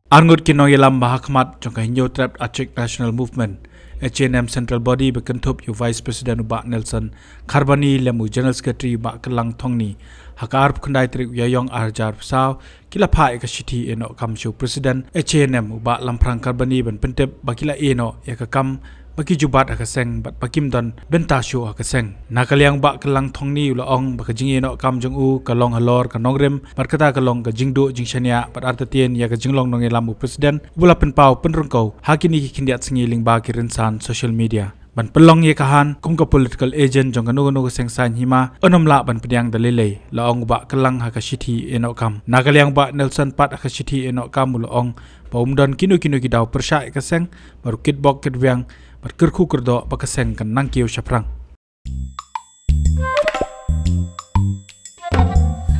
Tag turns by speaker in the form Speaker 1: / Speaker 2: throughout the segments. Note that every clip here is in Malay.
Speaker 1: Ngut Nongïalam Khmat jong Iehnoh Trapped Achik National Movement HANM Central Body berkentup yu Vice President Ubak Nelson Kharbani lemu General Secretary Ubak Kyllang Thongni hakarp kundai trik yayong arjar pesau Kylla phai ka shiti Iehnoh kam shu President HANM Ubak Lamprang Kharbani ban pentep bakila Iehnoh ya ka kam baki jubat ka Seng bat bakim don benta shu ka Seng nakaliang bak Kyllang Thongni ulaong baka jing Iehnoh kam jong u ka long halor ka nongrem bat kata ka long ka jingdu jing shania bat artatien ya ka jinglong Nongïalam President bula penpau penrungkau hakini kindiat sengiling ba kirinsan social media ban pelong ye kahan kum ka political agent jong kanu ka Seng san hima onomla ban pediang dalile laong ba Kyllang ha ka shiti Iehnoh kam nakaliang ba Nelson pat ka shiti Iehnoh kam ulaong paumdon kinu kidaw persya ka Seng baru kitbok kitwiang berkerku kerdo baka Seng kan nangkiu syaprang.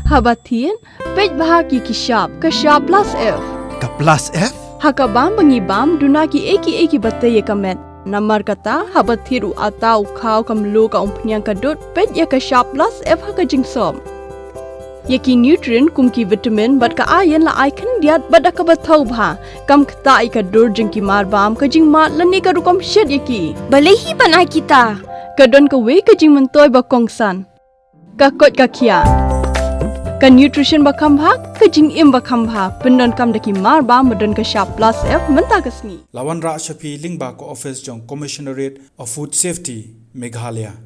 Speaker 2: Habatin, pej bahagi kishap, kashap plus F.
Speaker 3: Ka plus F?
Speaker 2: Hakabam bangibam dunaki eki bataya kamet. Namar kata habatiru atau kau kamlu ka umpnyang kadut pej ya kashap plus F haka jingsom. Yaki nutrient kumki vitamin bat ka ayan la icon diat bada ka bathau bha kam kta ka dur jingki marbam ka jing mat lani ka rukom shed yaki
Speaker 4: balehi banai kita
Speaker 2: ka don ka we ka jing mentoy ba kongsan ka kot ka kia ka nutrition ba khambha ka jing im ba khambha pendon kam daki marbam badon ka sharp plus F menta ka sngi
Speaker 1: Lawan Ra Shapi Lingba ko office jong Commissionerate of Food Safety Meghalaya